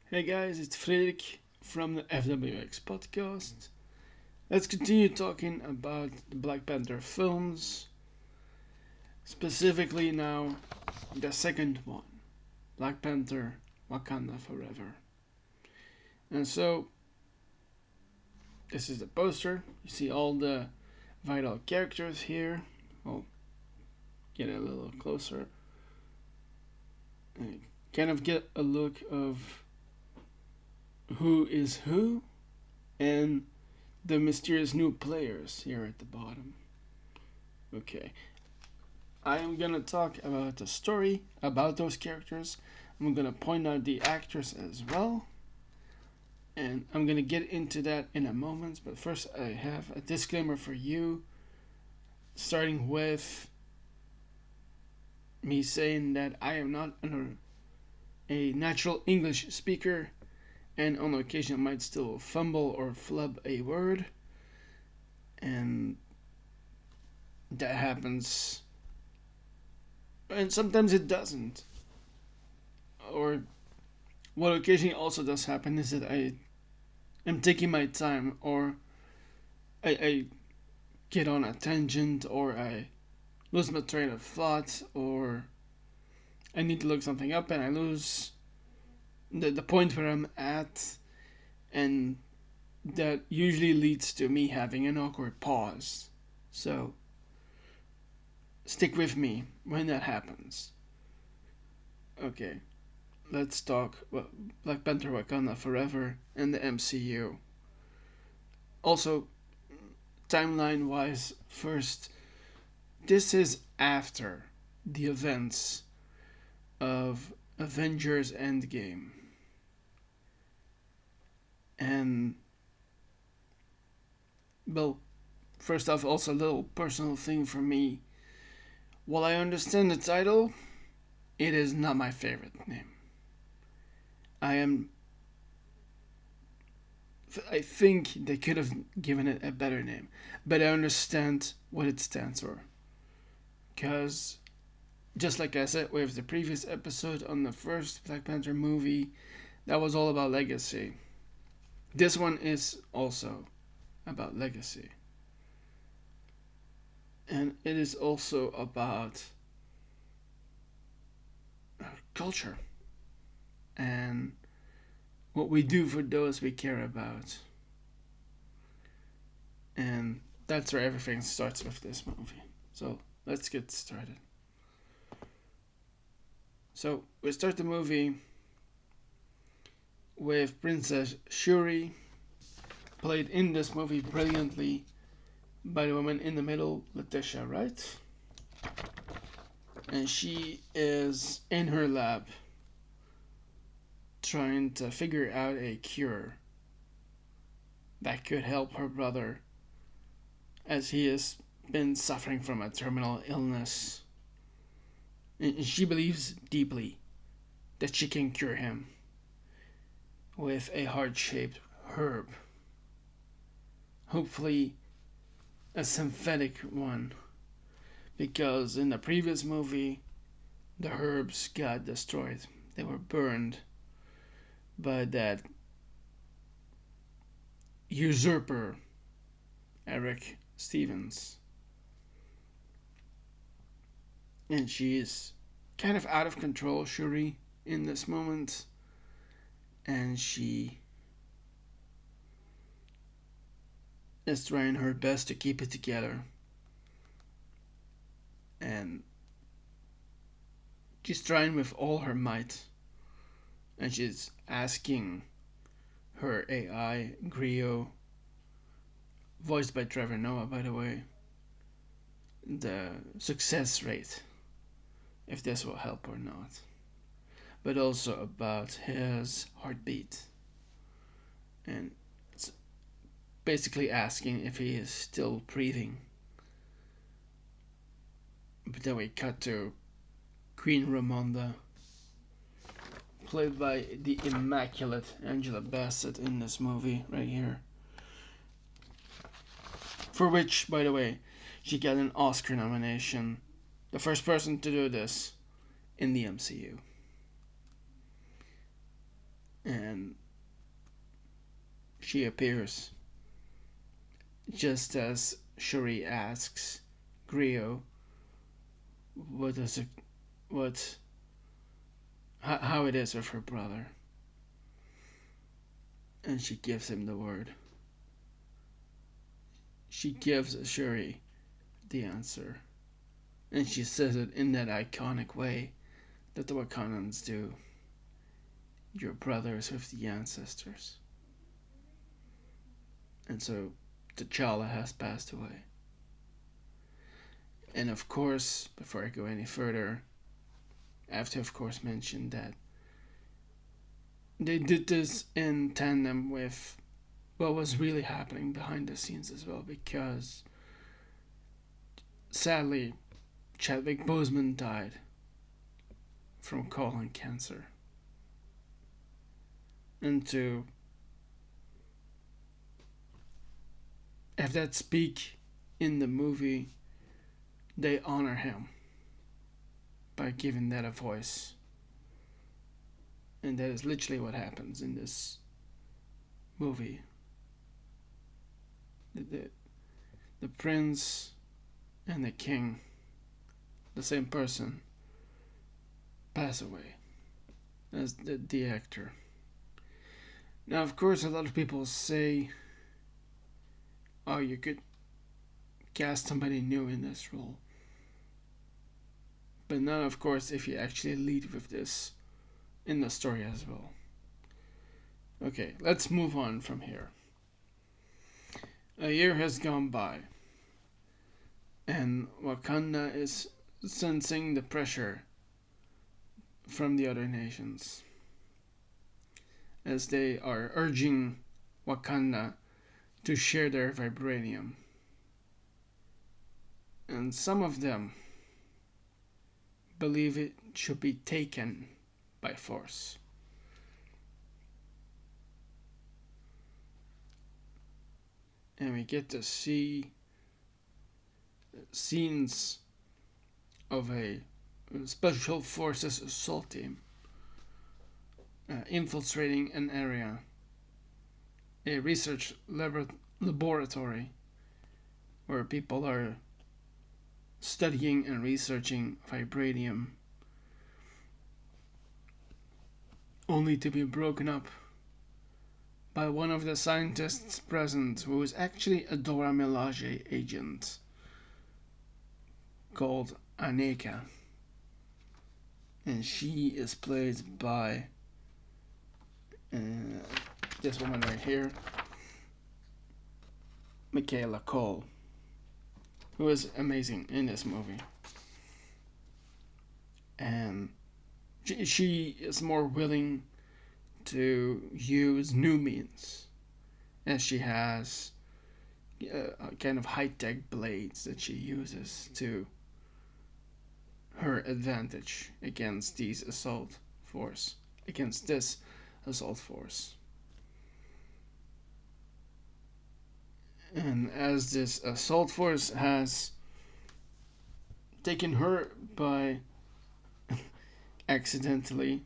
Hey guys, it's Frederik from the FWX podcast. Let's continue talking about the Black Panther films, specifically now the second one, Black Panther Wakanda Forever. And so, this is the poster. You see all the vital characters here. I'll get a little closer and kind of get a look of who is who and the mysterious new players here at the bottom. Okay, I am gonna talk about the story, about those characters. I'm gonna point out the actors as well, and I'm gonna get into that in a moment. But first, I have a disclaimer for you, starting with me saying that I am not a natural English speaker, and on occasion I might still fumble or flub a word, and that happens, and sometimes it doesn't. Or what occasionally also does happen is that I am taking my time, or I get on a tangent, or I lose my train of thought, or I need to look something up and I lose the point where I'm at, and that usually leads to me having an awkward pause. So, stick with me when that happens. Okay, let's talk Black Panther Wakanda Forever and the MCU. Also, timeline wise, first, this is after the events of Avengers Endgame. And, well, first off, also a little personal thing for me. While I understand the title, it is not my favorite name. I think they could have given it a better name, but I understand what it stands for. Because, just like I said with the previous episode on the first Black Panther movie, that was all about legacy. This one is also about legacy. And it is also about culture and what we do for those we care about. And that's where everything starts with this movie. So let's get started. So we start the movie with Princess Shuri, played in this movie brilliantly by the woman in the middle, Letitia Wright. And she is in her lab trying to figure out a cure that could help her brother, as he has been suffering from a terminal illness. And she believes deeply that she can cure him with a heart-shaped herb. Hopefully a synthetic one, because in the previous movie the herbs got destroyed. They were burned by that usurper Eric Stevens. And she is kind of out of control, Shuri, in this moment. And she is trying her best to keep it together. And she's trying with all her might. And she's asking her AI, Griot, voiced by Trevor Noah, by the way, the success rate, if this will help or not. But also about his heartbeat. And it's basically asking if he is still breathing. But then we cut to Queen Ramonda, played by the immaculate Angela Bassett in this movie right here. For which, by the way, she got an Oscar nomination. The first person to do this in the MCU. And she appears just as Shuri asks Griot what is it, what how it is with her brother, and she gives him the word. She gives Shuri the answer, and she says it in that iconic way that the Wakandans do. Your brother is with the ancestors. And so T'Challa has passed away. And of course, before I go any further, I have to of course mention that they did this in tandem with what was really happening behind the scenes as well, because sadly Chadwick Boseman died from colon cancer. And to have that speak in the movie, they honor him by giving that a voice. And that is literally what happens in this movie. The prince and the king, the same person, pass away as the actor. Now, of course, a lot of people say, oh, you could cast somebody new in this role. But not, of course, if you actually lead with this in the story as well. Okay, let's move on from here. A year has gone by, and Wakanda is sensing the pressure from the other nations, as they are urging Wakanda to share their Vibranium. And some of them believe it should be taken by force. And we get to see scenes of a special forces assault team infiltrating an area, a research laboratory where people are studying and researching Vibranium, only to be broken up by one of the scientists present, who is actually a Dora Milaje agent called Aneka. And she is played by this woman right here, Michaela Cole, who is amazing in this movie. And she is more willing to use new means, as she has kind of high-tech blades that she uses to her advantage against this assault force. And as this assault force has taken her by accidentally,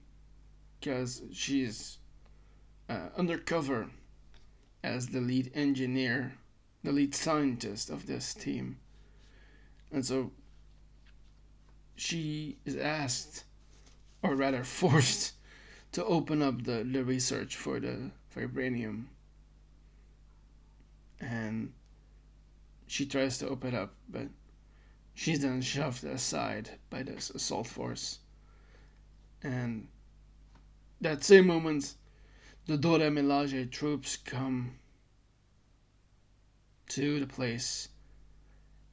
because she's undercover as the lead engineer, the lead scientist of this team. And so she is asked, or rather forced, to open up the research for the Vibranium. And she tries to open it up, but she's then shoved aside by this assault force. And that same moment, the Dora Milaje troops come to the place,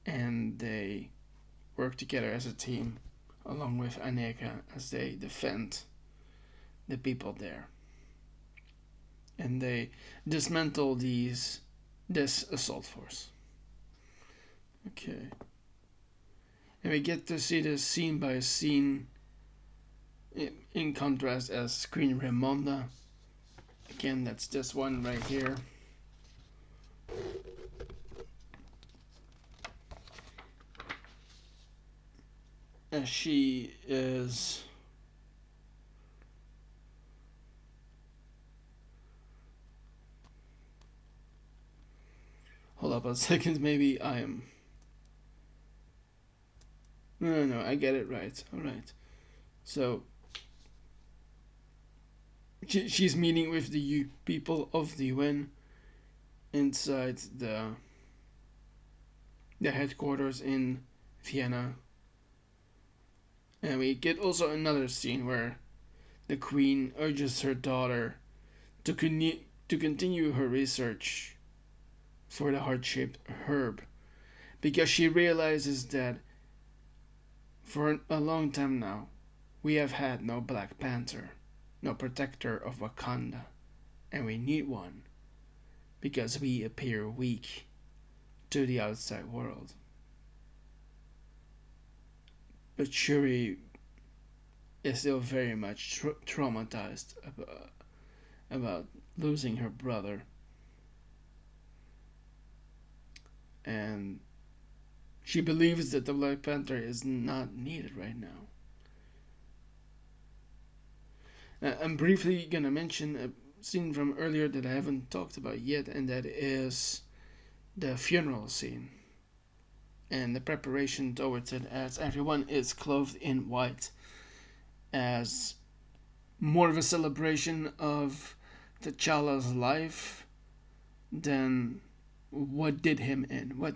and they work together as a team, along with Aneka, as they defend the people there. And they dismantle this assault force. Okay. And we get to see this scene by scene, in contrast as Screen Ramonda. Again, that's this one right here. As she is up a second. Maybe I am. No, I get it right. Alright. So, she's meeting with the people of the UN inside the headquarters in Vienna. And we get also another scene where the Queen urges her daughter to continue her research for the heart-shaped herb, because she realizes that for a long time now we have had no Black Panther, no protector of Wakanda, and we need one because we appear weak to the outside world. But Shuri is still very much traumatized about losing her brother, and she believes that the Black Panther is not needed right now. I'm briefly gonna mention a scene from earlier that I haven't talked about yet, and that is the funeral scene and the preparation towards it, as everyone is clothed in white as more of a celebration of T'Challa's life than what did him in, what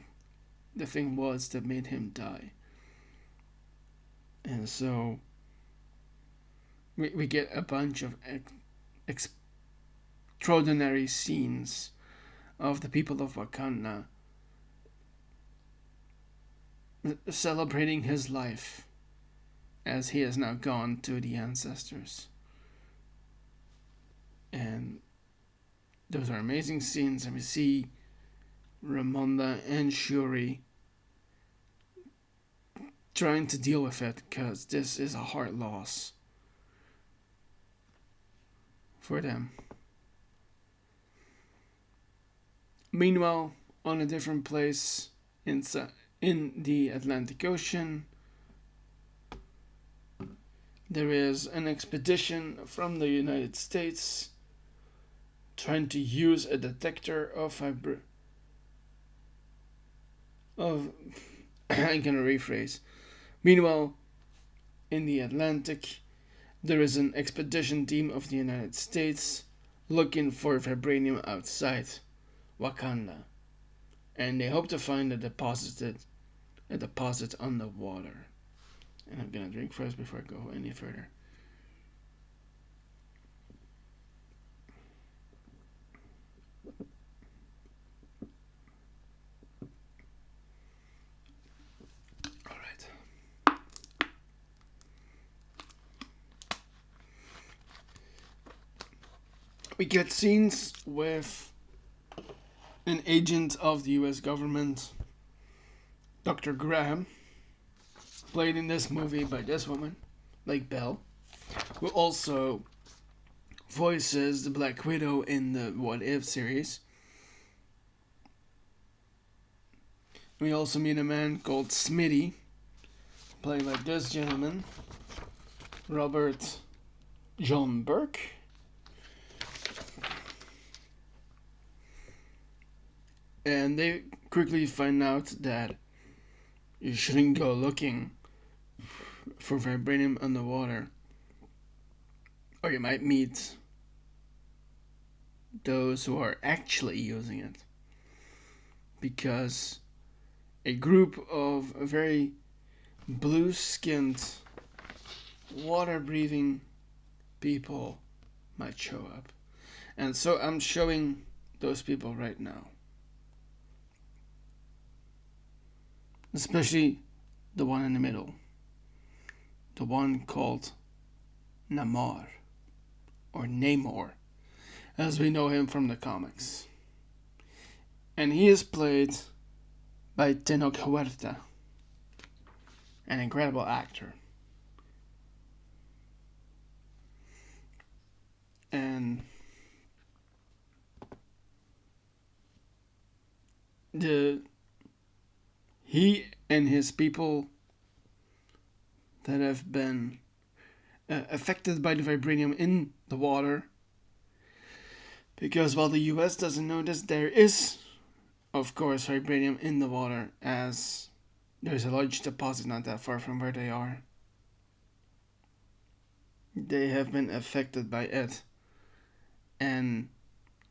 the thing was that made him die. And so we get a bunch of extraordinary scenes of the people of Wakanda celebrating his life as he has now gone to the ancestors. And those are amazing scenes, and we see Ramonda and Shuri trying to deal with it, because this is a hard loss for them. Meanwhile, on a different place in the Atlantic Ocean, there is an expedition from the United States trying to use a detector of I'm gonna rephrase. Meanwhile, in the Atlantic, there is an expedition team of the United States looking for Vibranium outside Wakanda, and they hope to find a deposit on the water. And I'm gonna drink first before I go any further. Alright. We get scenes with an agent of the US government, Dr. Graham, played in this movie by this woman, Lake Bell, who also voices the Black Widow in the What If series. We also meet a man called Smitty, played by this gentleman, Robert John Burke. And they quickly find out that you shouldn't go looking for Vibranium underwater, or you might meet those who are actually using it, because a group of very blue-skinned, water-breathing people might show up. And so I'm showing those people right now. Especially the one in the middle. The one called Namor, or Namor, as we know him from the comics. And he is played by Tenoch Huerta, an incredible actor. And he and his people that have been affected by the Vibranium in the water, because while the US doesn't know this, there is of course, vibranium in the water, as there's a large deposit not that far from where they are. They have been affected by it. And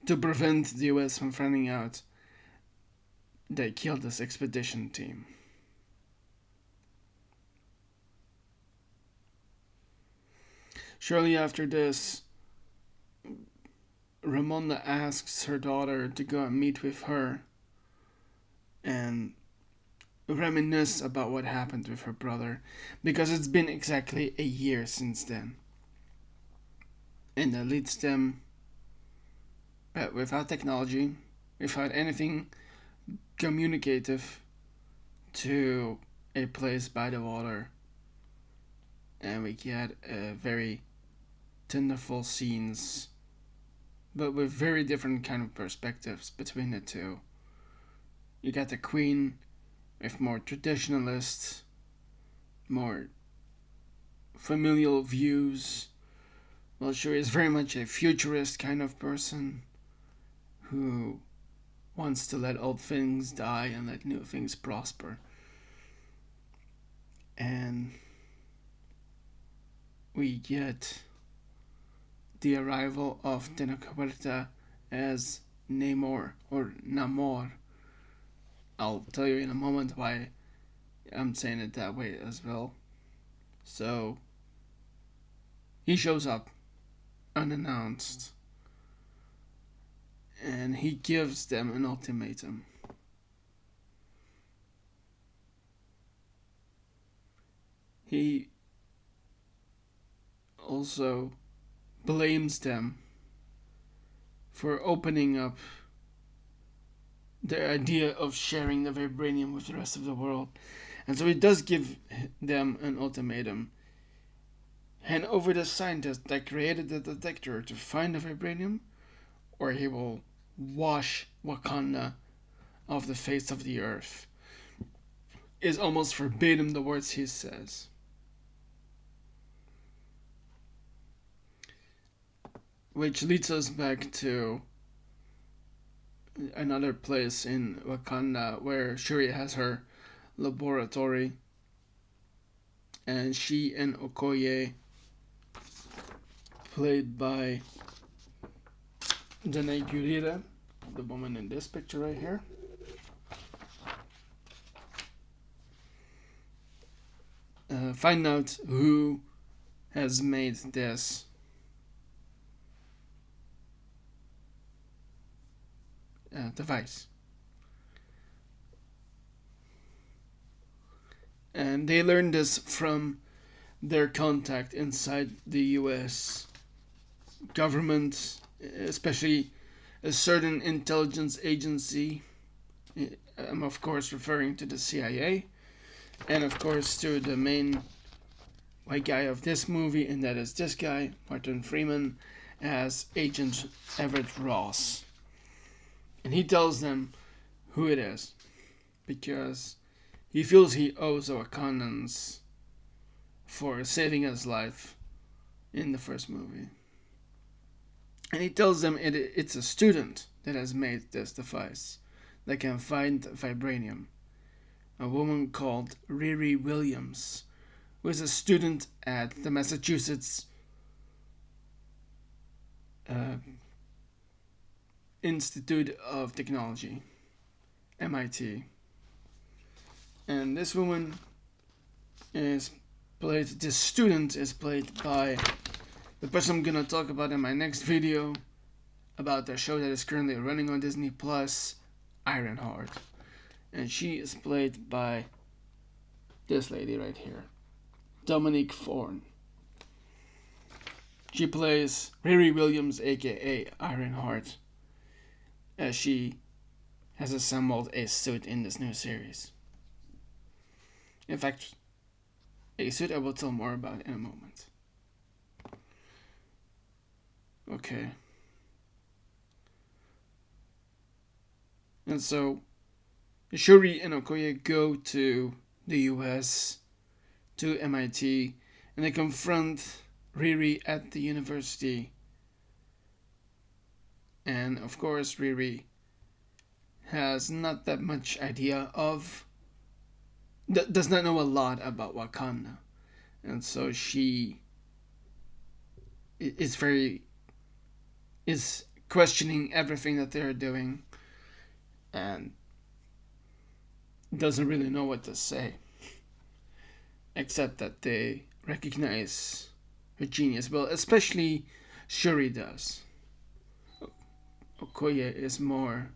to prevent the US from finding out, they killed this expedition team. Shortly after this, Ramonda asks her daughter to go and meet with her and reminisce about what happened with her brother, because it's been exactly a year since then. And that leads them, without technology, without anything communicative, to a place by the water. And we get a very tenderful scenes, but with very different kind of perspectives between the two. You got the Queen with more traditionalist, more familial views, while Shuri is very much a futurist kind of person who wants to let old things die and let new things prosper. And we get the arrival of Tenoch Huerta as Namor, or Namor. I'll tell you in a moment why I'm saying it that way as well. So, he shows up unannounced, and he gives them an ultimatum. He also blames them for opening up their idea of sharing the vibranium with the rest of the world. And so he does give them an ultimatum. Hand over the scientist that created the detector to find the vibranium, or he will wash Wakanda off the face of the earth. Is almost verbatim the words he says. Which leads us back to another place in Wakanda where Shuri has her laboratory, and she and Okoye, played by Danai Gurira, the woman in this picture right here, find out who has made this device. And they learned this from their contact inside the US government, especially a certain intelligence agency. I'm of course referring to the CIA, and of course to the main white guy of this movie, and that is this guy, Martin Freeman, as Agent Everett Ross. And he tells them who it is, because he feels he owes the Wakandans for saving his life in the first movie. And he tells them it's a student that has made this device that can find vibranium. A woman called Riri Williams, who is a student at the Massachusetts Institute of Technology, MIT. And this woman is played, this student is played by the person I'm gonna talk about in my next video about the show that is currently running on Disney Plus, Ironheart. And she is played by this lady right here, Dominique Thorne. She plays Riri Williams, aka Ironheart, as she has assembled a suit in this new series. In fact, a suit I will tell more about in a moment. Okay. And so, Shuri and Okoye go to the US, to MIT, and they confront Riri at the university. And of course, Riri has not that much idea of, does not know a lot about Wakanda, and so she is very is questioning everything that they're doing, and doesn't really know what to say, except that they recognize her genius. Well, especially Shuri does. Okoye is more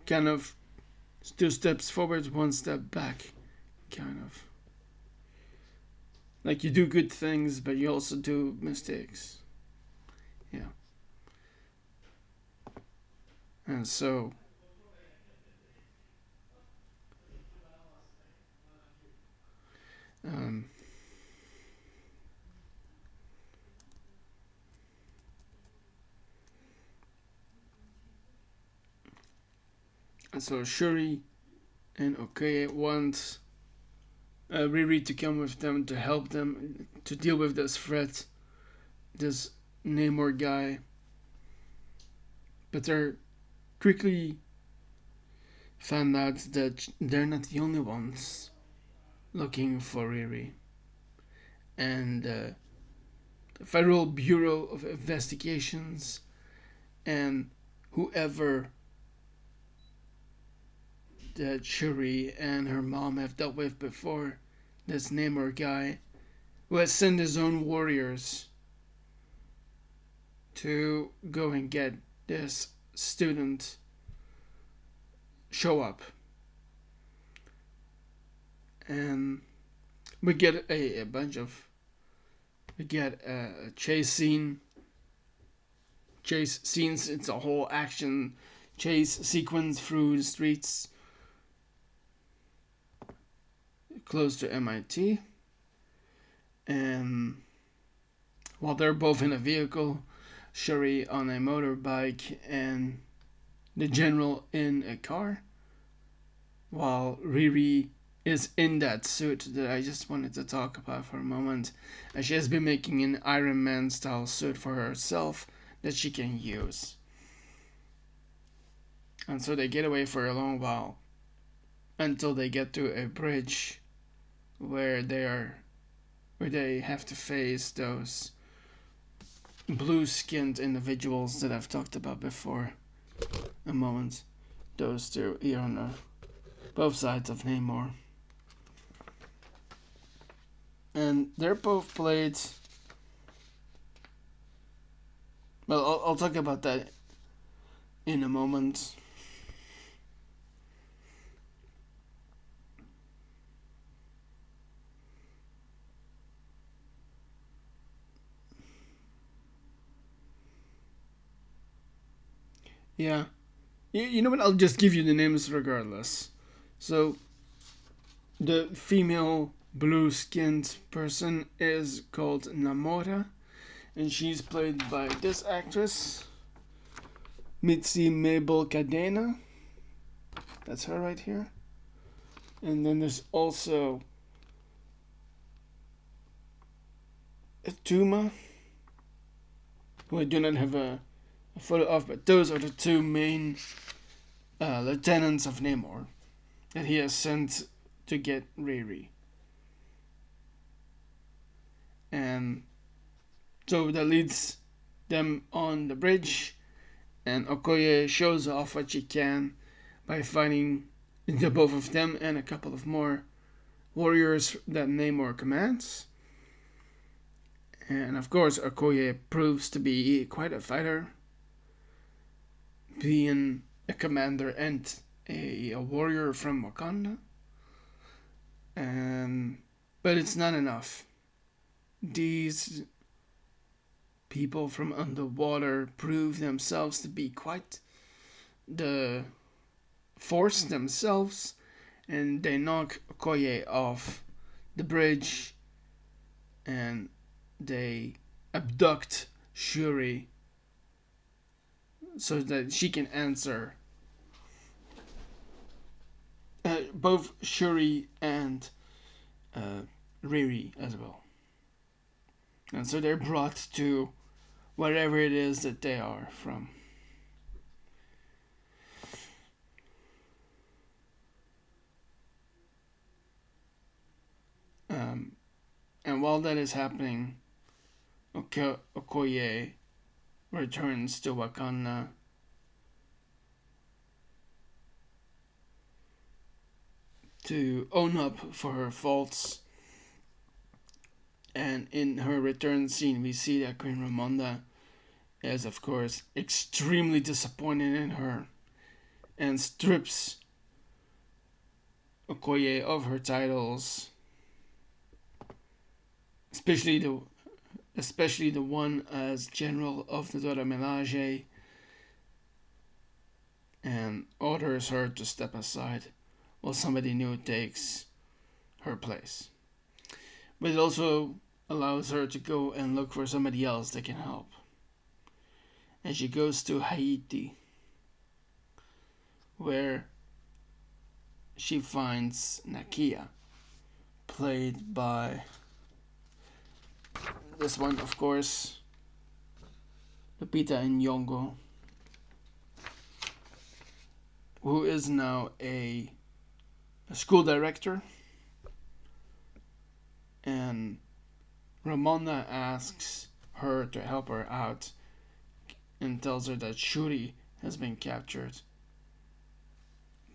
kind of 2 steps forward, 1 step back, kind of. Like you do good things, but you also do mistakes. Yeah. And so um, Shuri and Okoye want Riri to come with them to help them to deal with this threat, this Namor guy. But they're quickly found out that they're not the only ones looking for Riri. And the Federal Bureau of Investigations and whoever that Shuri and her mom have dealt with before, this Namor guy, who has sent his own warriors to go and get this student, show up. And we get a bunch of, we get a chase scenes. It's a whole action chase sequence through the streets close to MIT. And while they're both in a vehicle, Shuri on a motorbike and the general in a car, while Riri is in that suit that I just wanted to talk about for a moment, as she has been making an Iron Man style suit for herself that she can use. And so they get away for a long while until they get to a bridge where they have to face those blue-skinned individuals that I've talked about before a moment. Those two here on both sides of Namor. And they're both played. Well, I'll talk about that in a moment. Yeah. You know what? I'll just give you the names regardless. So, the female blue-skinned person is called Namora, and she's played by this actress, Mitzi Mabel Cadena. That's her right here. And then there's also Tuma, who I do not have a photo of, but those are the two main lieutenants of Namor that he has sent to get Riri. And so that leads them on the bridge, and Okoye shows off what she can by fighting the both of them and a couple of more warriors that Namor commands. And of course, Okoye proves to be quite a fighter, being a commander and a warrior from Wakanda. But it's not enough. These people from underwater prove themselves to be quite the force themselves, and they knock Okoye off the bridge, and they abduct Shuri so that she can answer both Shuri and Riri as well. And so they're brought to wherever it is that they are from. And while that is happening, Okoye returns to Wakanda to own up for her faults. And in her return scene, we see that Queen Ramonda is, of course, extremely disappointed in her and strips Okoye of her titles, especially the one as General of the Dora Milaje, and orders her to step aside while somebody new takes her place. But it also allows her to go and look for somebody else that can help. And she goes to Haiti, where she finds Nakia, played by this one, of course, Lupita Nyong'o, who is now a school director. And Ramonda asks her to help her out and tells her that Shuri has been captured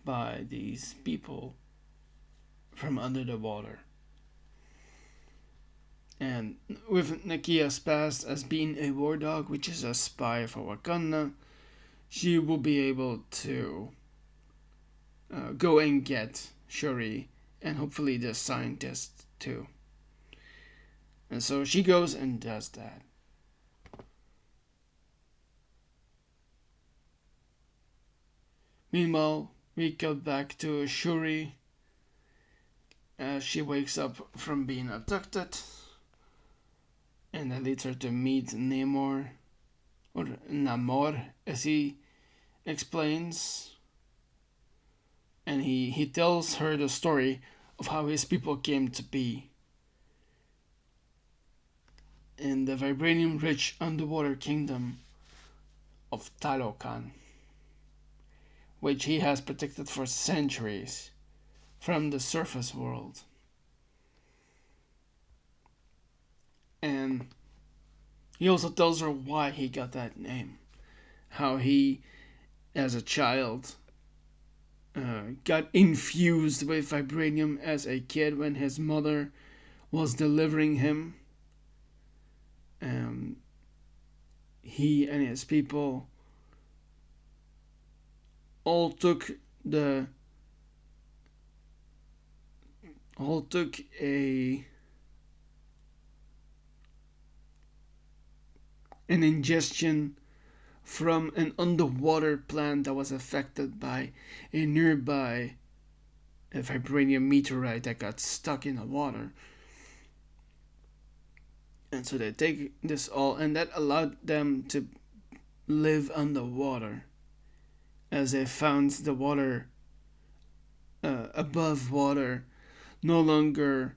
by these people from under the water. And with Nakia's past as being a war dog, which is a spy for Wakanda, she will be able to go and get Shuri and hopefully the scientist too. And so she goes and does that. Meanwhile, we cut back to Shuri as she wakes up from being abducted, and that leads her to meet Namor, or Namor as he explains. And he tells her the story of how his people came to be in the vibranium-rich underwater kingdom of Talokan, which he has protected for centuries from the surface world. And he also tells her why he got that name. How he, as a child, got infused with vibranium as a kid when his mother was delivering him. He and his people all took an ingestion from an underwater plant that was affected by a nearby vibranium meteorite that got stuck in the water. And so they take this all, and that allowed them to live underwater as they found the water above water no longer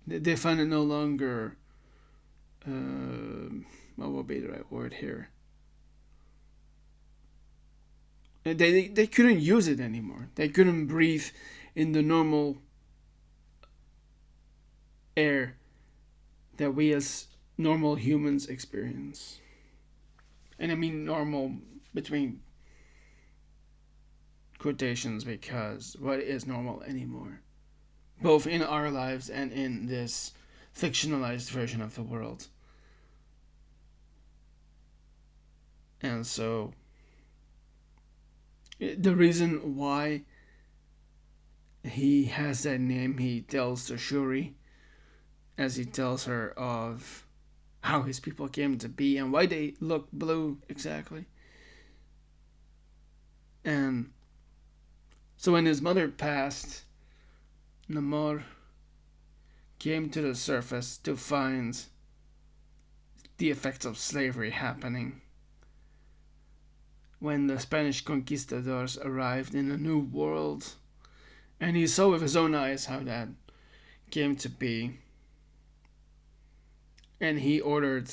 they found it no longer what would be the right word here? They couldn't use it anymore. They couldn't breathe in the normal air that we as normal humans experience. And I mean normal between quotations, because what is normal anymore? Both in our lives and in this fictionalized version of the world. And so the reason why he has that name, he tells to Shuri, as he tells her of how his people came to be and why they look blue exactly. And so when his mother passed, Namor came to the surface to find the effects of slavery happening when the Spanish conquistadors arrived in a new world And he saw with his own eyes how that came to be. And he ordered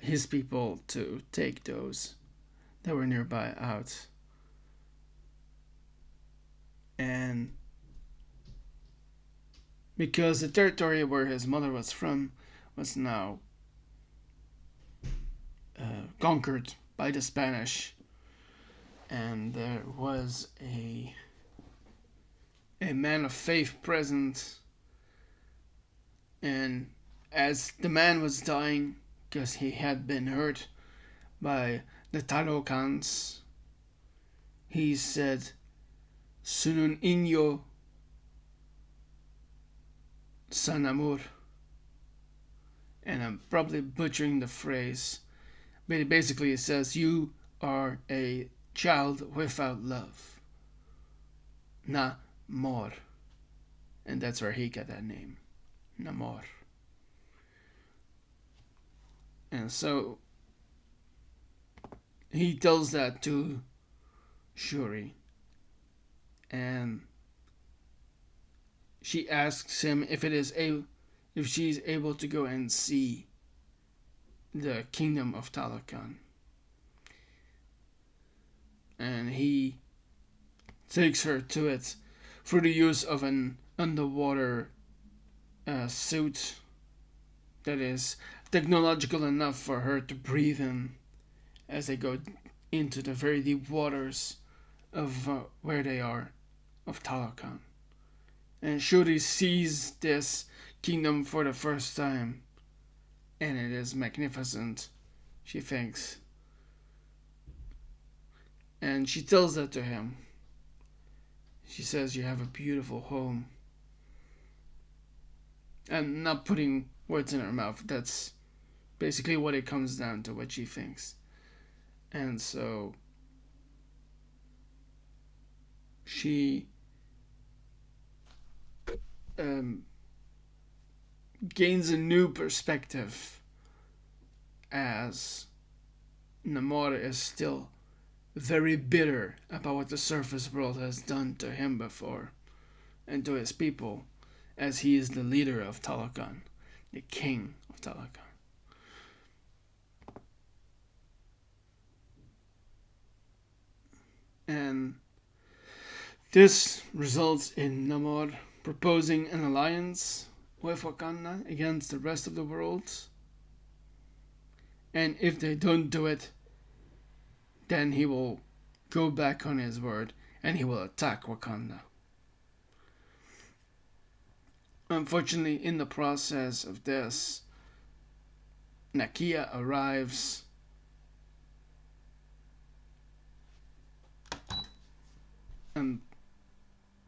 his people to take those that were nearby out. And because the territory where his mother was from was now conquered by the Spanish, and there was a man of faith present, and as the man was dying, because he had been hurt by the Tarokans, he said, "Sunun inyo san Namor," and I'm probably butchering the phrase, but it basically says, "You are a child without love. Namor." And that's where he got that name, Namor. And so he tells that to Shuri, and she asks him if she's able to go and see the kingdom of Talokan. And he takes her to it through the use of an underwater suit that is technological enough for her to breathe in as they go into the very deep waters of where they are, of Talokan. And Shuri sees this kingdom for the first time, and it is magnificent, she thinks. And she tells that to him. She says, "You have a beautiful home." I'm not putting words in her mouth. That's basically what it comes down to, what she thinks. And so she gains a new perspective, as Namor is still very bitter about what the surface world has done to him before and to his people, as he is the leader of Talokan, the king of Talokan. And this results in Namor proposing an alliance with Wakanda against the rest of the world. And if they don't do it, then he will go back on his word and he will attack Wakanda. Unfortunately, in the process of this, Nakia arrives. And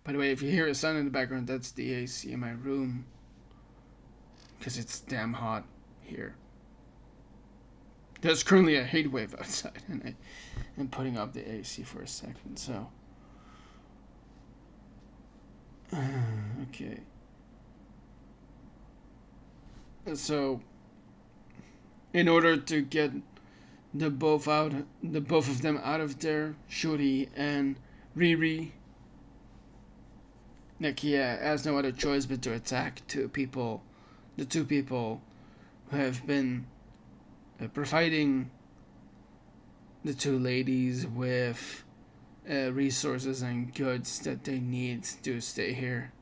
by the way, if you hear a sound in the background, that's the AC in my room, because it's damn hot here. There's currently a heat wave outside, and I'm putting up the AC for a second, so. Okay. So, in order to get the both of them out of there, Shuri and Riri, Nakia has no other choice but to attack the two people who have been providing the two ladies with resources and goods that they need to stay here.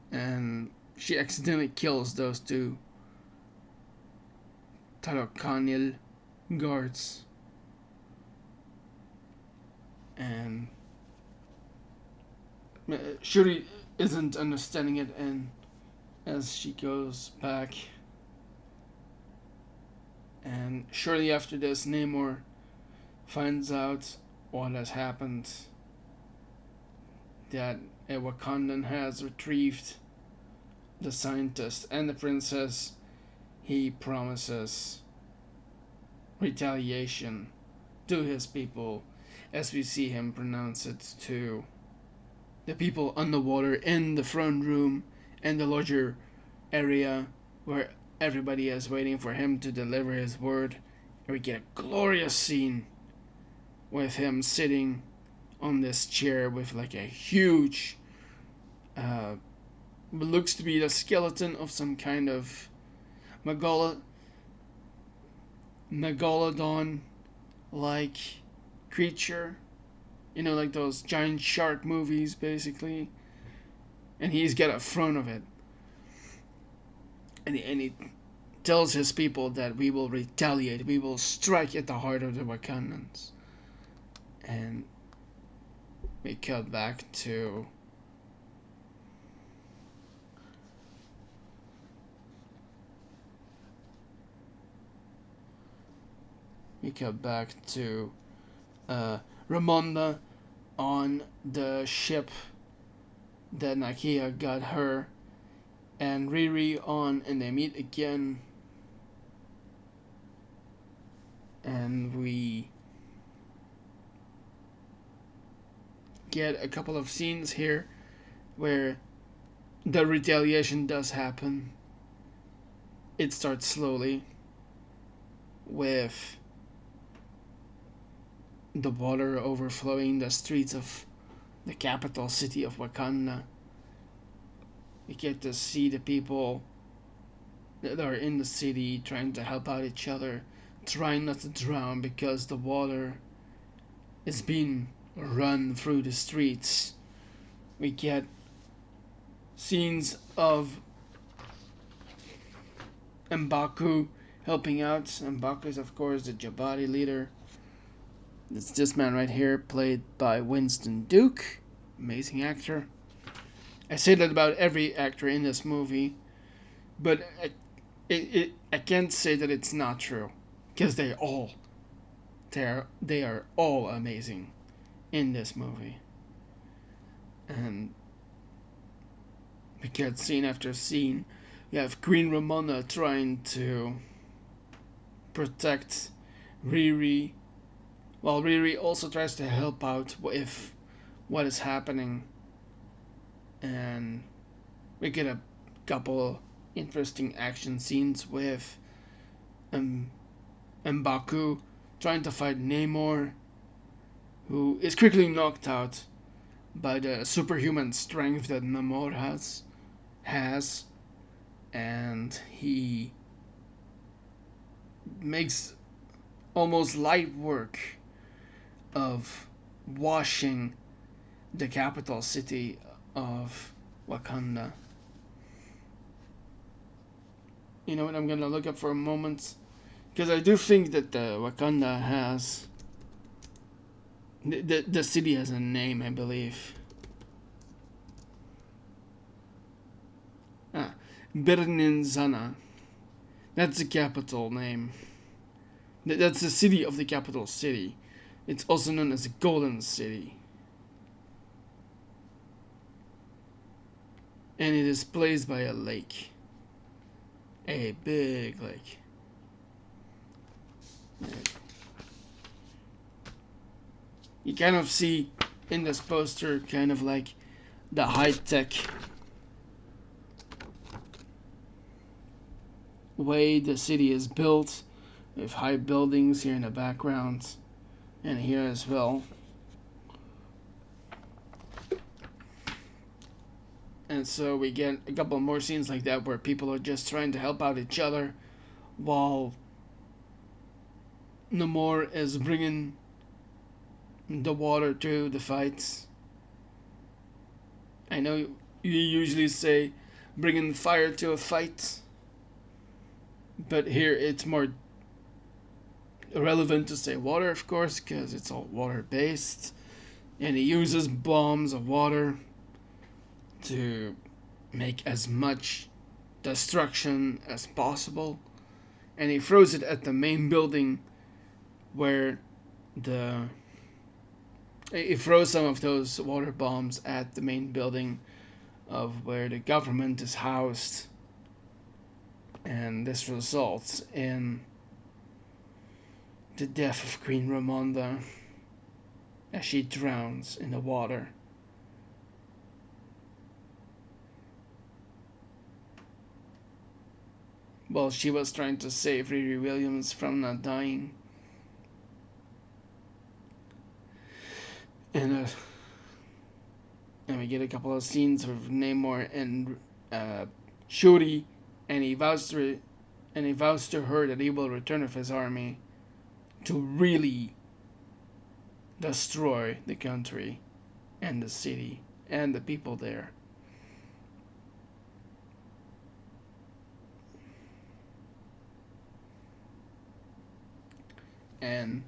And she accidentally kills those two Talokanil guards. And Shuri isn't understanding it, and as she goes back, and shortly after this, Namor finds out what has happened, that a Wakandan has retrieved the scientist and the princess. He promises retaliation to his people, as we see him pronounce it to the people underwater in the front room and the larger area where everybody is waiting for him to deliver his word We get a glorious scene with him sitting on this chair with like a huge, looks to be the skeleton of some kind of megalodon like creature. You know, like those giant shark movies, basically. And he's got a front of it. And he tells his people that we will retaliate, we will strike at the heart of the Wakandans. And we cut back to Ramonda on the ship that Nakia got her, and Riri on, and they meet again. And we get a couple of scenes here where the retaliation does happen. It starts slowly with the water overflowing the streets of the capital city of Wakanda. We get to see the people that are in the city trying to help out each other, trying not to drown because the water is being run through the streets. We get scenes of M'Baku helping out. M'Baku is, of course, the Jabari leader. It's this man right here, played by Winston Duke. Amazing actor. I say that about every actor in this movie, but I can't say that it's not true, because they are all amazing in this movie. And we get scene after scene. You have Queen Ramonda trying to protect Riri, while Riri also tries to help out with what is happening. And we get a couple interesting action scenes with M'Baku trying to fight Namor, who is quickly knocked out by the superhuman strength that Namor has, and he makes almost light work of washing the capital city of Wakanda. You know what, I'm gonna look up for a moment, because I do think that Wakanda has the city has a name, I believe. Birninzana. That's the capital name. That's the city of the capital city. It's also known as the Golden City. And it is placed by a lake. A big lake. You kind of see in this poster kind of like the high-tech way the city is built, with high buildings here in the background and here as well. And so we get a couple more scenes like that where people are just trying to help out each other while Namor is bringing the water to the fights. I know you usually say bringing fire to a fight, but here it's more relevant to say water, of course, because it's all water based, and he uses bombs of water to make as much destruction as possible, and he throws it at the main building where he throws some of those water bombs at the main building of where the government is housed, and this results in the death of Queen Ramonda as she drowns in the water. While she was trying to save Riri Williams from not dying and we get a couple of scenes of Namor and Shuri, and he vows to her that he will return with his army to really destroy the country and the city and the people there. And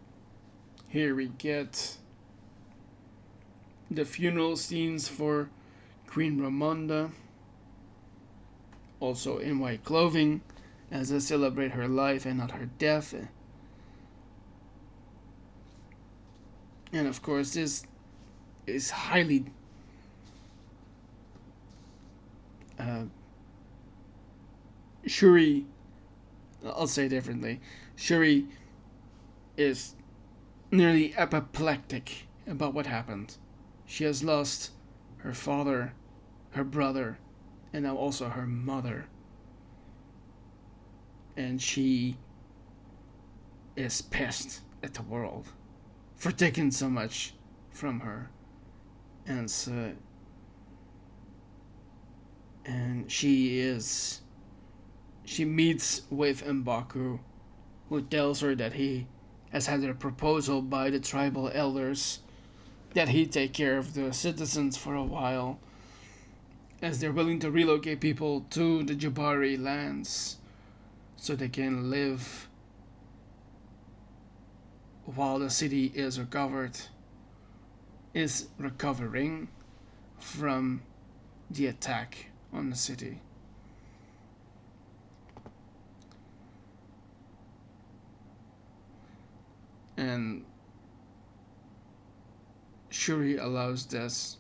here we get the funeral scenes for Queen Ramonda, also in white clothing, as they celebrate her life and not her death. And of course, this is highly Shuri, I'll say differently, Shuri is nearly apoplectic about what happened. She has lost her father, her brother, and now also her mother. And she is pissed at the world for taking so much from her. And so, and she meets with M'Baku, who tells her that he has had a proposal by the tribal elders that he take care of the citizens for a while, as they're willing to relocate people to the Jabari lands so they can live while the city is recovering from the attack on the city. And Shuri allows this.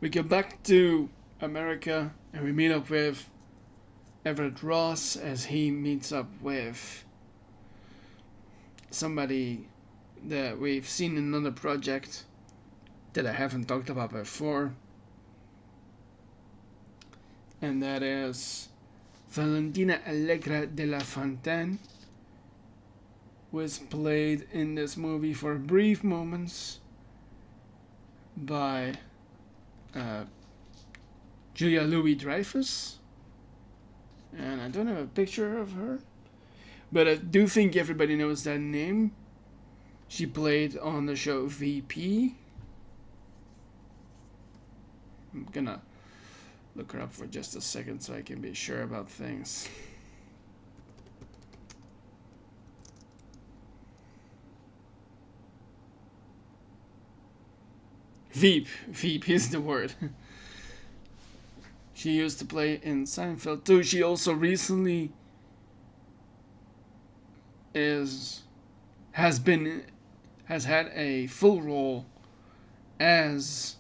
We get back to America and we meet up with Everett Ross as he meets up with somebody that we've seen in another project that I haven't talked about before, and that is Valentina Allegra de la Fontaine, who is played in this movie for brief moments by Julia Louis-Dreyfus, and I don't have a picture of her, but I do think everybody knows that name. She played on the show VP. I'm gonna look her up for just a second so I can be sure about things. Veep is the word. She used to play in Seinfeld too. She also recently has had a full role as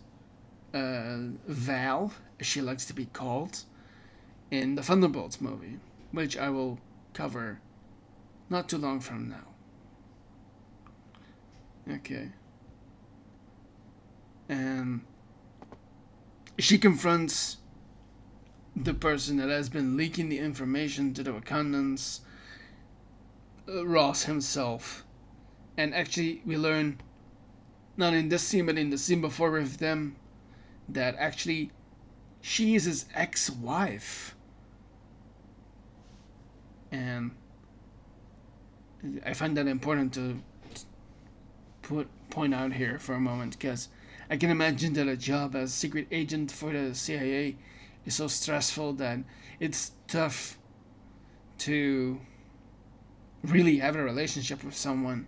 Val, as she likes to be called, in the Thunderbolts movie, which I will cover not too long from now. Okay. And she confronts the person that has been leaking the information to the Wakandans, Ross himself. And actually, we learn, not in this scene, but in the scene before with them, that actually she is his ex-wife. And I find that important to point out here for a moment, because I can imagine that a job as secret agent for the CIA is so stressful that it's tough to really have a relationship with someone.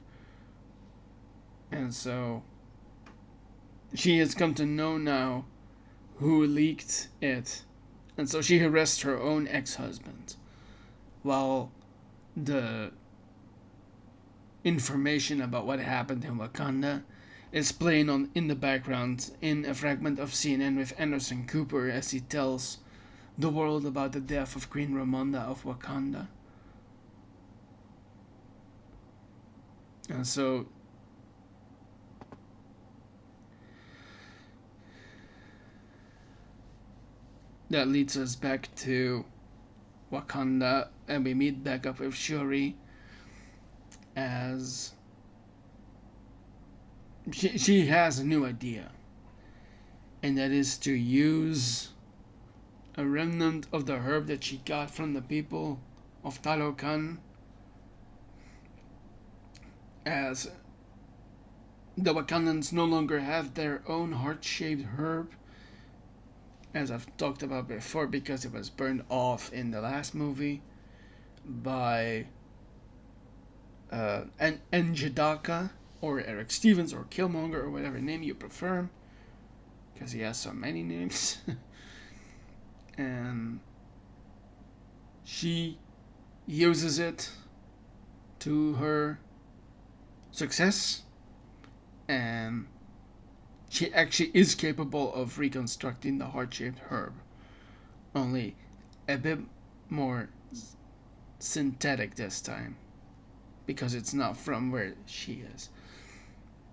And so she has come to know now who leaked it. And so she arrests her own ex-husband, while the information about what happened in Wakanda is playing on in the background in a fragment of CNN with Anderson Cooper as he tells the world about the death of Queen Ramonda of Wakanda. And so that leads us back to Wakanda, and we meet back up with Shuri as she has a new idea, and that is to use a remnant of the herb that she got from the people of Talokan, as the Wakandans no longer have their own heart-shaped herb, as I've talked about before, because it was burned off in the last movie by Njidaka, or Eric Stevens, or Killmonger, or whatever name you prefer, because he has so many names. And she uses it to her success, and she actually is capable of reconstructing the heart-shaped herb, only a bit more synthetic this time, because it's not from where she is.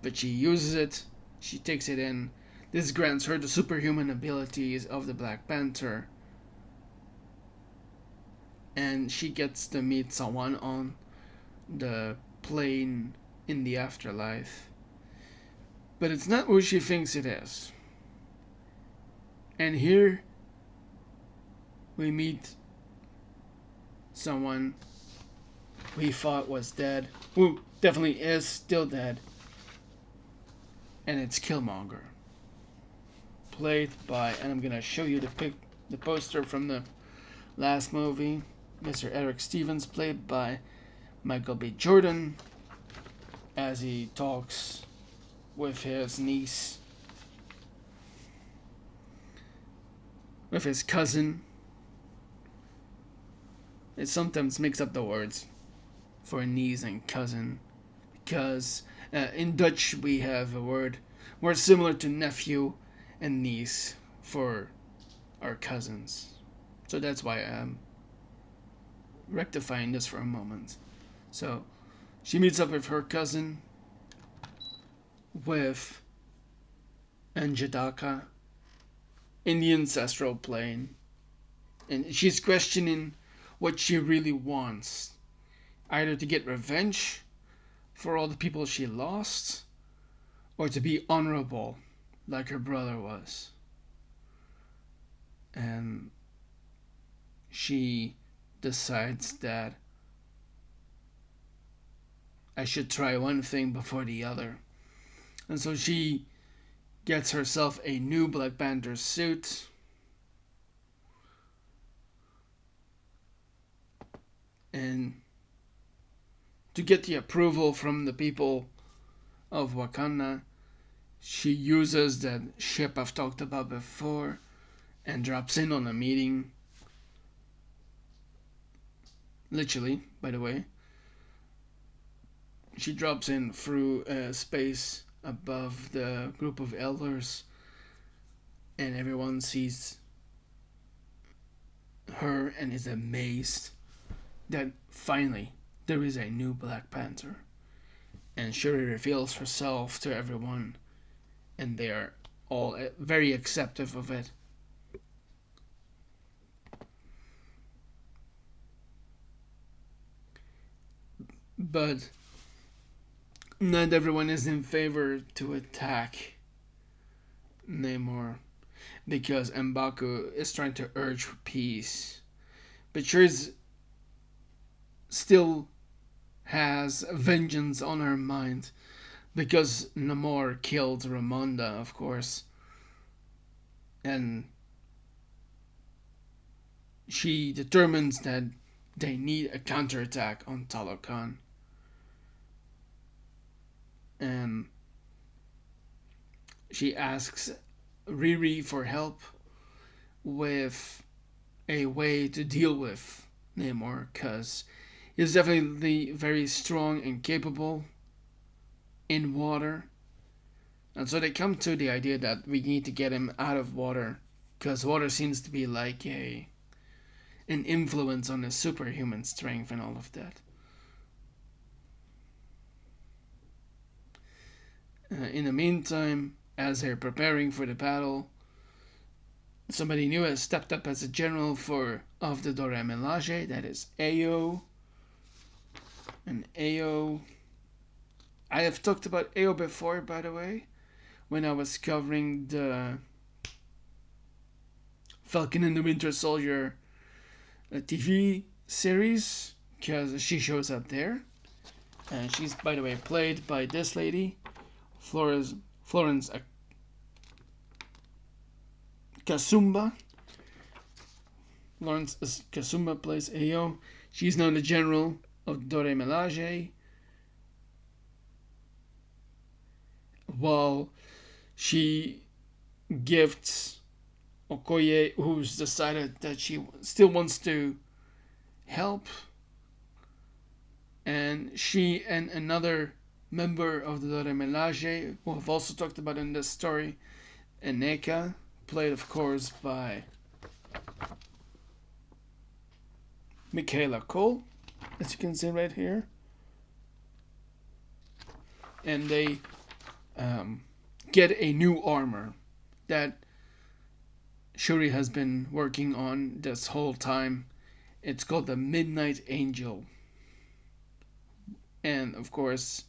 But she uses it, she takes it in. This grants her the superhuman abilities of the Black Panther, and she gets to meet someone on the plane in the afterlife. But it's not who she thinks it is. And here we meet someone we thought was dead, who definitely is still dead, and it's Killmonger, played by, and I'm gonna show you the poster from the last movie, Mr. Eric Stevens, played by Michael B. Jordan, as he talks with his niece, with his cousin. It sometimes mix up the words for niece and cousin, because in Dutch we have a word more similar to nephew and niece for our cousins. So that's why I'm rectifying this for a moment. So she meets up with her cousin, with Njidaka, in the ancestral plane, and she's questioning what she really wants, either to get revenge for all the people she lost, or to be honorable like her brother was. And she decides that I should try one thing before the other. And so she gets herself a new Black Panther suit, and to get the approval from the people of Wakanda, she uses that ship I've talked about before and drops in on a meeting. Literally, by the way. She drops in through space above the group of elders, and everyone sees her and is amazed that finally there is a new Black Panther. And Shuri reveals herself to everyone, and they are all very accepting of it. But not everyone is in favor to attack Namor, because M'Baku is trying to urge for peace. But Shuri's still has vengeance on her mind, because Namor killed Ramonda, of course. And she determines that they need a counterattack on Talokan. And she asks Riri for help with a way to deal with Namor, because he's definitely very strong and capable in water. And so they come to the idea that we need to get him out of water, because water seems to be like an influence on his superhuman strength and all of that. In the meantime, as they're preparing for the battle, somebody new has stepped up as a general of the Dora Milaje, that is Ayo. And Ayo, I have talked about AO before, by the way, when I was covering the Falcon and the Winter Soldier TV series, because she shows up there. And she's, by the way, played by this lady, Florence Kasumba. Lawrence Kasumba plays AO. She's now the general of Dore Melage, while she gifts Okoye, who's decided that she still wants to help, and she and another member of the Dore Melage, who I've also talked about in this story, Eneka, played of course by Michaela Cole, as you can see right here. And they get a new armor that Shuri has been working on this whole time. It's called the Midnight Angel. And of course,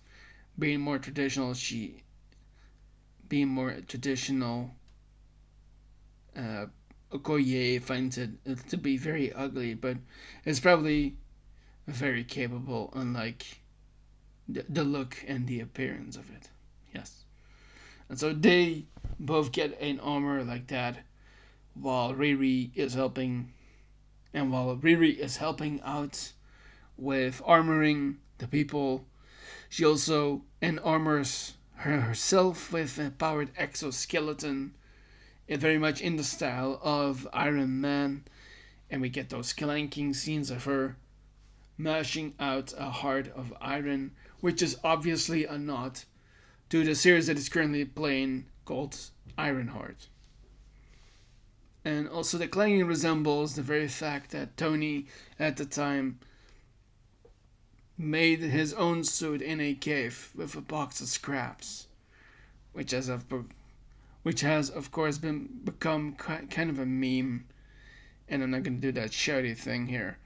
being more traditional, Okoye finds it to be very ugly, but it's probably very capable, unlike the look and the appearance of it. Yes. And so they both get an armor like that, while Riri is helping out with armoring the people, she also armors herself with a powered exoskeleton, very much in the style of Iron Man, and we get those clanking scenes of her mashing out a heart of iron, which is obviously a nod to the series that is currently playing called Ironheart. And also the clanging resembles the very fact that Tony at the time made his own suit in a cave with a box of scraps, which has of course become kind of a meme. And I'm not going to do that shouty thing here,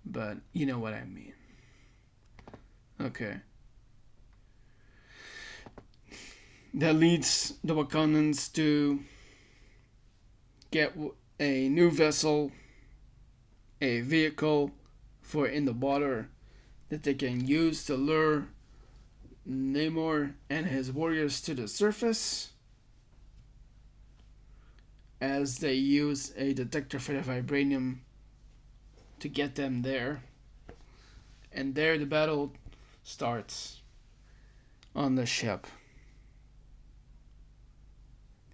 but you know what I mean. Okay. That leads the Wakandans to get a new vessel, a vehicle for in the water that they can use to lure Namor and his warriors to the surface, as they use a detector for the Vibranium to get them there. And there the battle starts on the ship.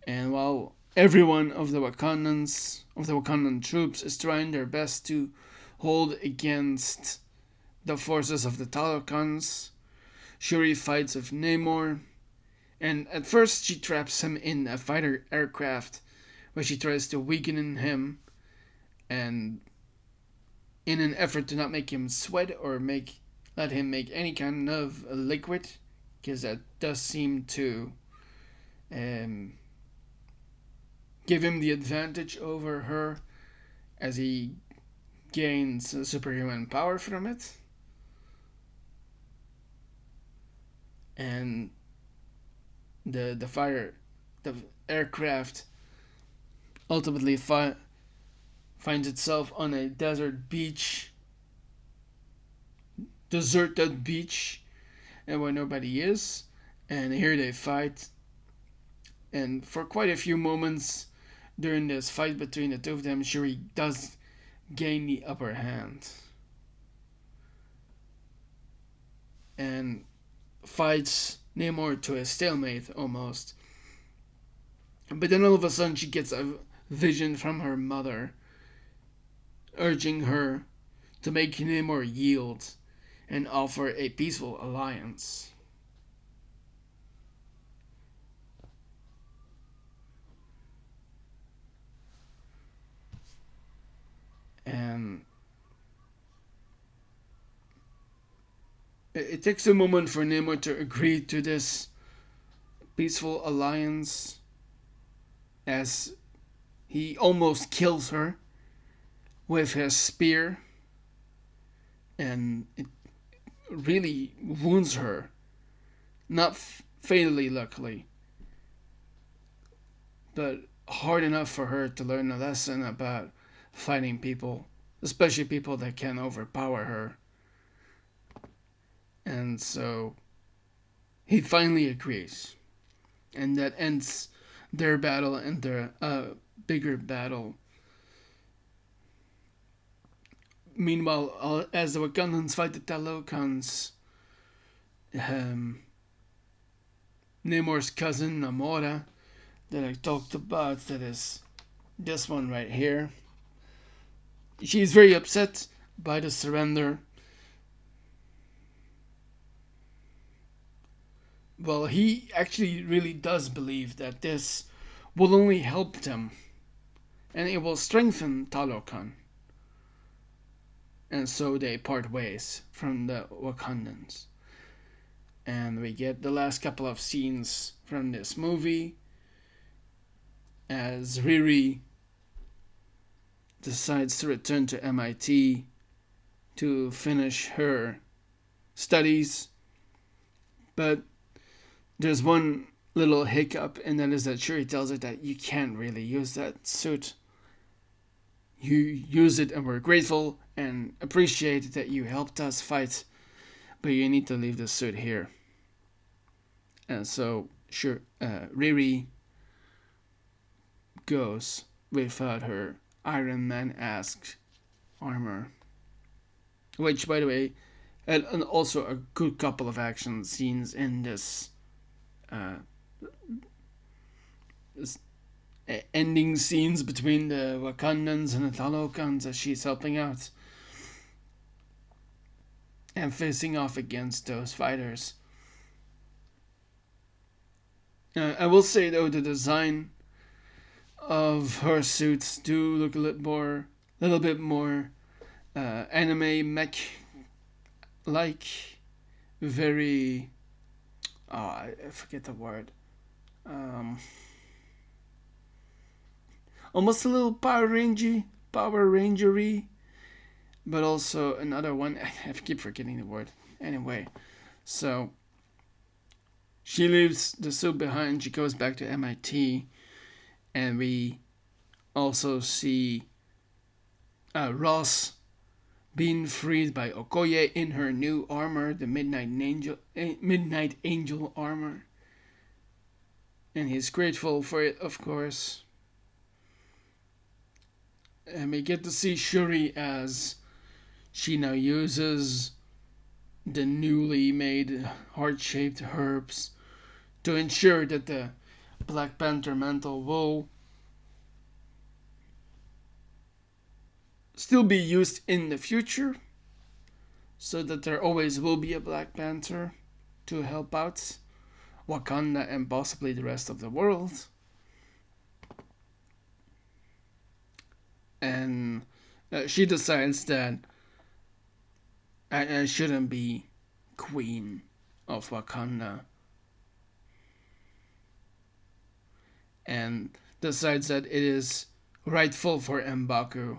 And while everyone of the Wakandan troops is trying their best to hold against the forces of the Talokans, Shuri fights with Namor, and at first she traps him in a fighter aircraft where she tries to weaken him, and in an effort to not make him sweat or let him make any kind of liquid, because that does seem to give him the advantage over her as he gains superhuman power from it. And the aircraft ultimately finds itself on a deserted beach, and where nobody is. And here they fight. And for quite a few moments during this fight between the two of them, Shuri does gain the upper hand and fights Namor to a stalemate almost. But then all of a sudden she gets a vision from her mother, urging her to make Namor yield and offer a peaceful alliance. And it takes a moment for Namor to agree to this peaceful alliance, as he almost kills her with his spear, and it really wounds her Not fatally, luckily, but hard enough for her to learn a lesson about fighting people, especially people that can overpower her. And so he finally agrees, and that ends their battle and their bigger battle. Meanwhile, as the Wakandans fight the Talokans, Namor's cousin Namora, that I talked about, that is this one right here. She's very upset by the surrender. Well, he actually really does believe that this will only help them, and it will strengthen Talokan. And so they part ways from the Wakandans. And we get the last couple of scenes from this movie as Riri decides to return to MIT to finish her studies. But there's one little hiccup, and that is that Shuri tells her that you can't really use that suit. You use it, and we're grateful and appreciate that you helped us fight, but you need to leave the suit here. And so, Riri goes without her Iron Man-esque armor. Which, by the way, had also a good couple of action scenes in this ending scenes between the Wakandans and the Talokans as she's helping out and facing off against those fighters. I will say though, the design of her suits do look a little bit more anime mech like, very I forget the word. Almost a little Power Rangery, but also another one. I keep forgetting the word. Anyway, so she leaves the suit behind. She goes back to MIT, and we also see Ross being freed by Okoye in her new armor, the Midnight Angel armor, and he's grateful for it, of course. And we get to see Shuri as she now uses the newly made heart-shaped herbs to ensure that the Black Panther mantle will still be used in the future, so that there always will be a Black Panther to help out Wakanda and possibly the rest of the world. And she decides that I shouldn't be queen of Wakanda, and decides that it is rightful for M'Baku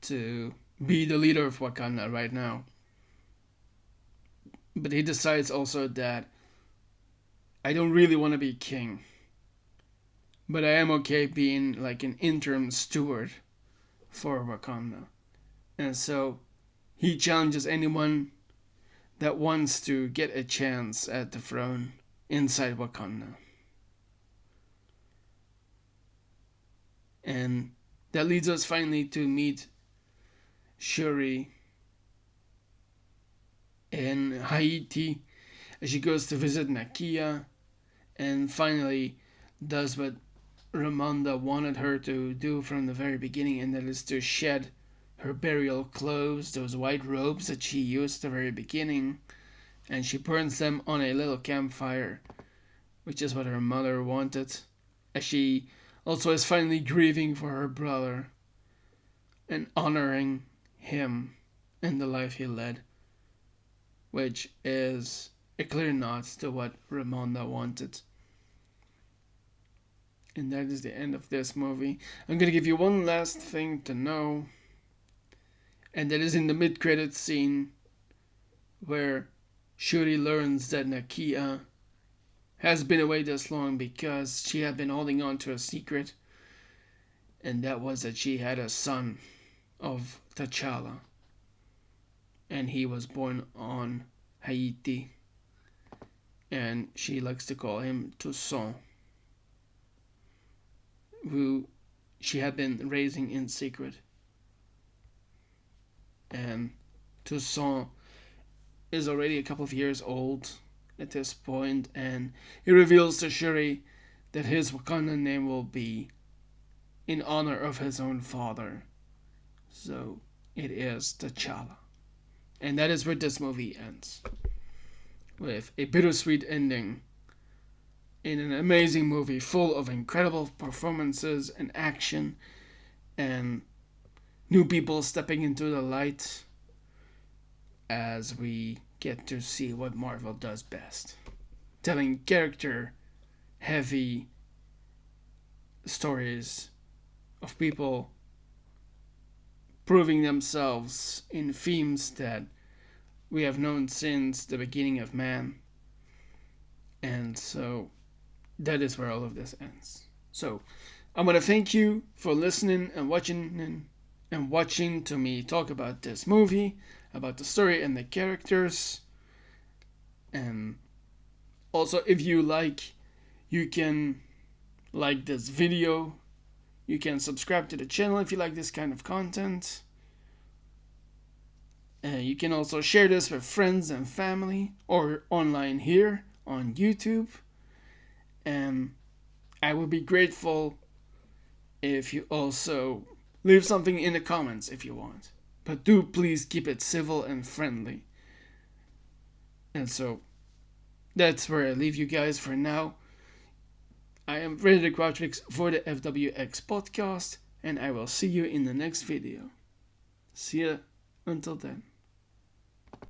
to be the leader of Wakanda right now. But he decides also that I don't really want to be king, but I am okay being like an interim steward for Wakanda. And so he challenges anyone that wants to get a chance at the throne inside Wakanda. And that leads us finally to meet Shuri in Haiti as she goes to visit Nakia and finally does what Ramonda wanted her to do from the very beginning, and that is to shed her burial clothes, those white robes that she used at the very beginning, and she burns them on a little campfire, which is what her mother wanted, as she also is finally grieving for her brother and honoring him and the life he led, which is a clear nod to what Ramonda wanted. And that is the end of this movie. I'm going to give you one last thing to know, and that is in the mid-credits scene where Shuri learns that Nakia has been away this long because she had been holding on to a secret, and that was that she had a son of T'Challa, and he was born on Haiti, and she likes to call him Toussaint, who she had been raising in secret. And Toussaint is already a couple of years old at this point, and he reveals to Shuri that his Wakandan name will be in honor of his own father. So it is T'Challa. And that is where this movie ends, with a bittersweet ending in an amazing movie full of incredible performances and action and new people stepping into the light as we get to see what Marvel does best. Telling character heavy stories of people proving themselves in themes that we have known since the beginning of man. And so that is where all of this ends. So I want to thank you for listening and watching to me talk about this movie, about the story and the characters. And also, if you like, you can like this video. You can subscribe to the channel if you like this kind of content. You can also share this with friends and family or online here on YouTube. And I would be grateful if you also leave something in the comments if you want. But do please keep it civil and friendly. And so that's where I leave you guys for now. I am Frederik for the FWX podcast, and I will see you in the next video. See ya until then.